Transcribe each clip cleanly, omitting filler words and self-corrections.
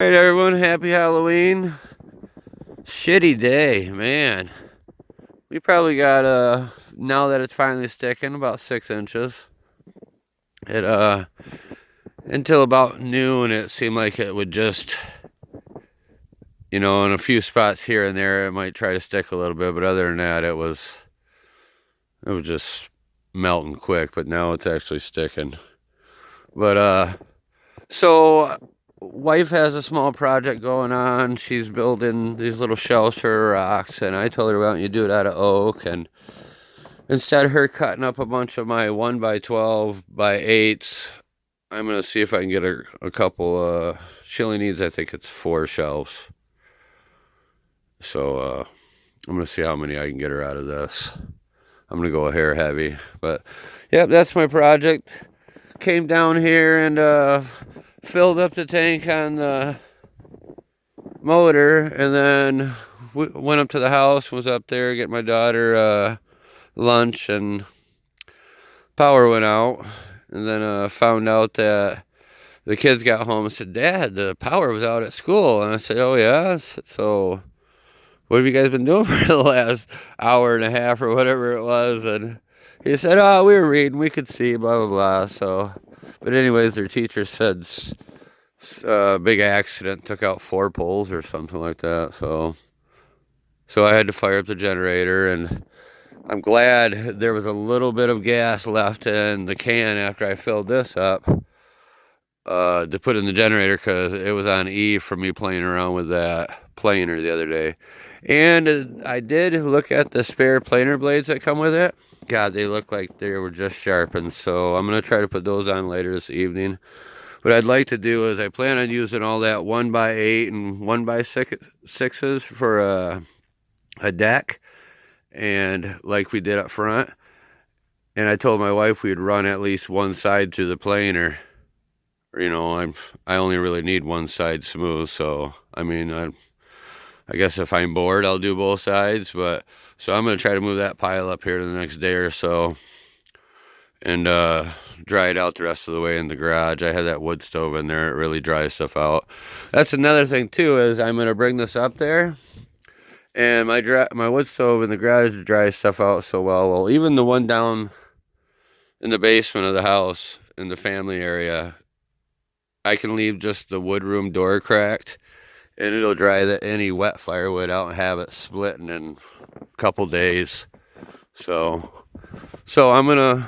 All right, everyone, happy Halloween. Shitty day, man. We probably got, now that it's finally sticking, about 6 inches. It, until about noon, it seemed like it would just, in a few spots here and there, it might try to stick a little bit, but other than that, it was just melting quick, but now it's actually sticking. But, so wife has a small project going on. She's building these little shelves for her rocks, and I told her, why don't you do it out of oak? And instead of her cutting up a bunch of my 1x12 by 8s, I'm going to see if I can get a couple. She only needs, I think it's 4 shelves. So I'm going to see how many I can get her out of this. I'm going to go hair heavy. But, yep, that's my project. Came down here and filled up the tank on the motor, and then went up to the house, was up there, get my daughter lunch, and power went out. And then found out that the kids got home and said, Dad, the power was out at school. And I said, oh, yeah? So what have you guys been doing for the last hour and a half or whatever it was? And he said, oh, we were reading, we could see, blah, blah, blah. So, but anyways, their teacher said big accident, took out 4 poles or something like that. So I had to fire up the generator, and I'm glad there was a little bit of gas left in the can after I filled this up to put in the generator, because it was on E for me playing around with that planer the other day. And I did look at the spare planer blades that come with it. God, they look like they were just sharpened. So I'm going to try to put those on later this evening. What I'd like to do is I plan on using all that 1x8 and 1x6s for a deck, and like we did up front. And I told my wife we'd run at least one side through the planer. I only really need one side smooth, so I mean, I guess if I'm bored, I'll do both sides. But so I'm gonna try to move that pile up here the next day or so, and dry it out the rest of the way in the garage. I had that wood stove in there; it really dries stuff out. That's another thing too, is I'm gonna bring this up there, and my wood stove in the garage dries stuff out so well. Well, even the one down in the basement of the house in the family area, I can leave just the wood room door cracked, and it'll dry any wet firewood out and have it splitting in a couple days. So I'm gonna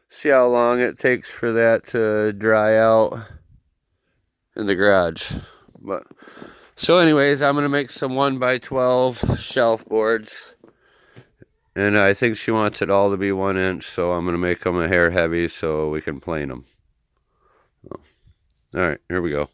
see how long it takes for that to dry out in the garage. But so anyways, I'm gonna make some 1x12 shelf boards, and I think she wants it all to be 1 inch, so I'm gonna make them a hair heavy so we can plane them. All right, here we go.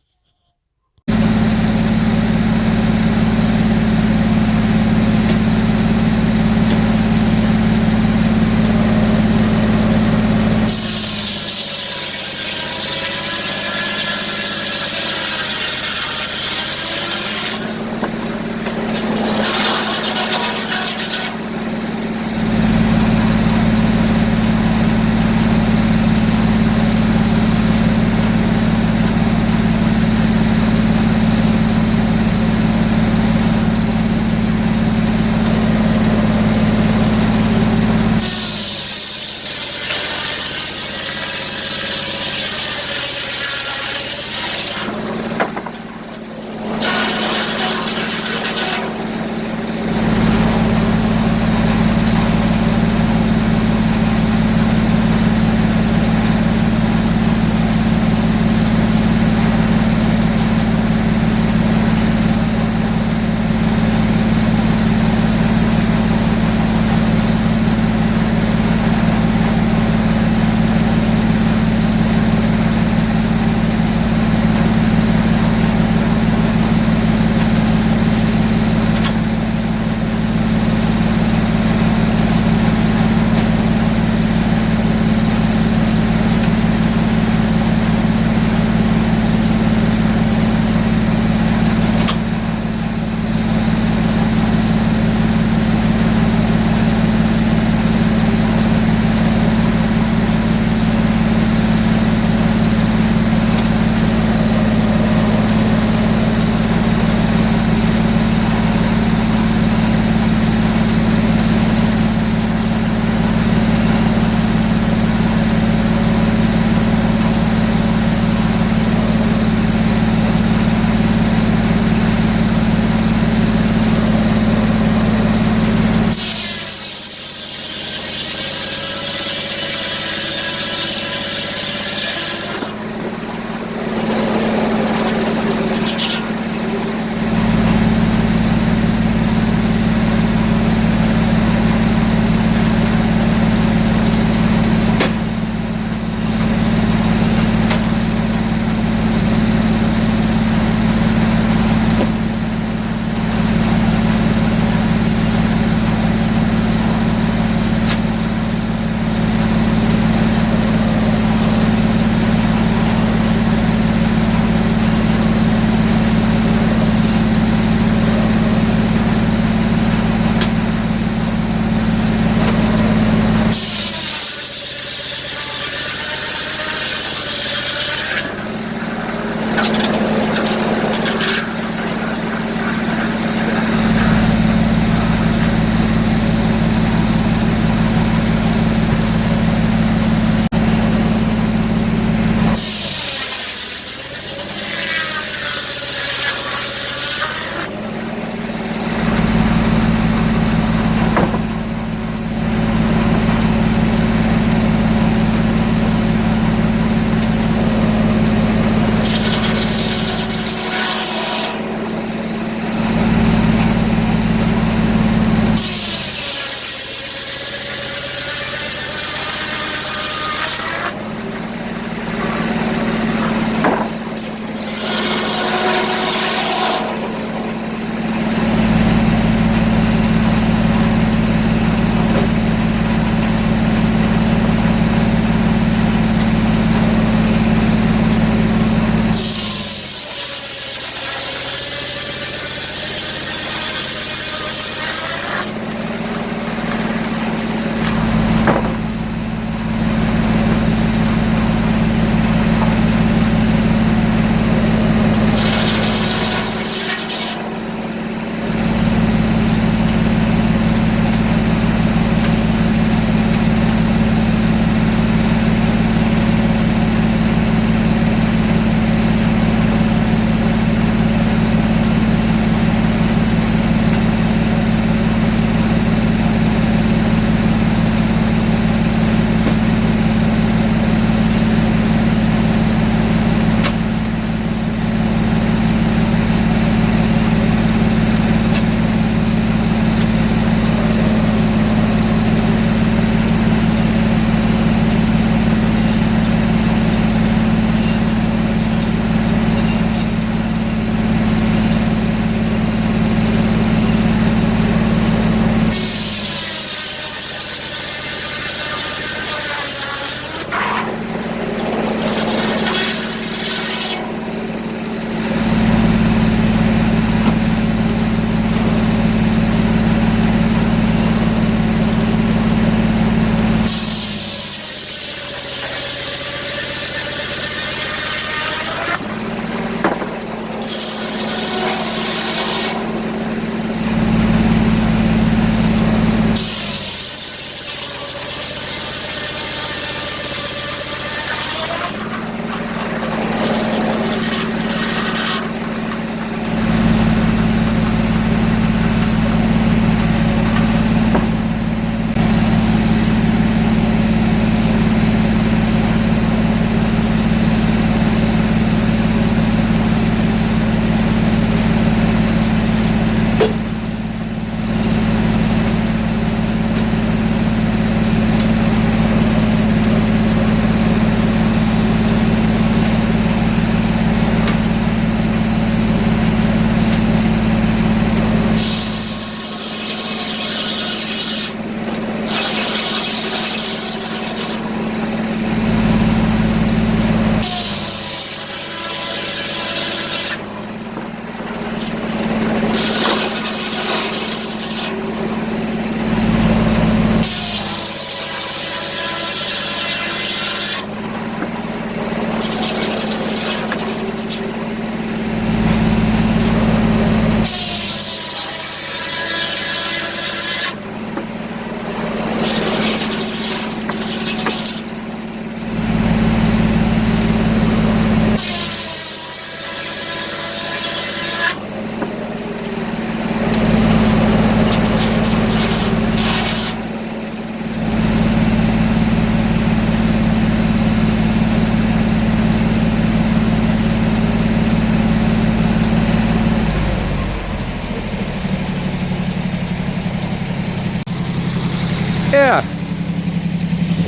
yeah.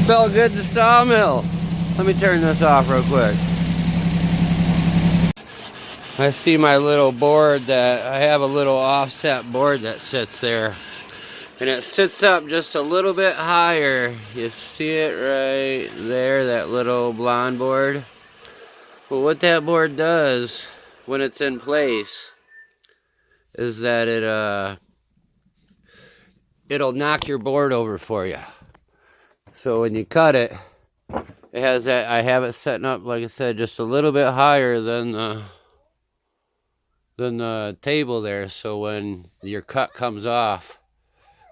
Felt good to sawmill. Let me turn this off real quick. I see my little board that I have a little offset board that sits there. And it sits up just a little bit higher. You see it right there, that little blonde board? But what that board does when it's in place is that it'll knock your board over for you. So when you cut it, it has that, I have it setting up, like I said, just a little bit higher than the table there. So when your cut comes off,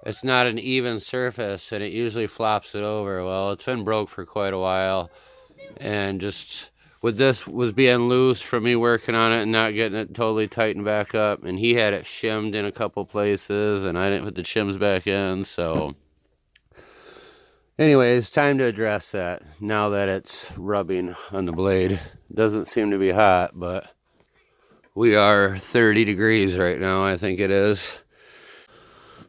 it's not an even surface, and it usually flops it over. Well, it's been broke for quite a while, and just with this was being loose from me working on it and not getting it totally tightened back up, and he had it shimmed in a couple places, and I didn't put the shims back in. So anyways, time to address that now that it's rubbing on the blade. Doesn't seem to be hot, but we are 30 degrees right now, I think it is.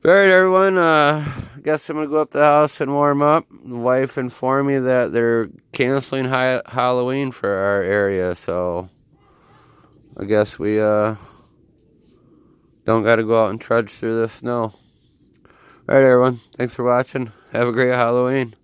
All right, everyone, I guess I'm going to go up to the house and warm up. The wife informed me that they're canceling Halloween for our area, so I guess we don't got to go out and trudge through the snow. All right, everyone, thanks for watching. Have a great Halloween.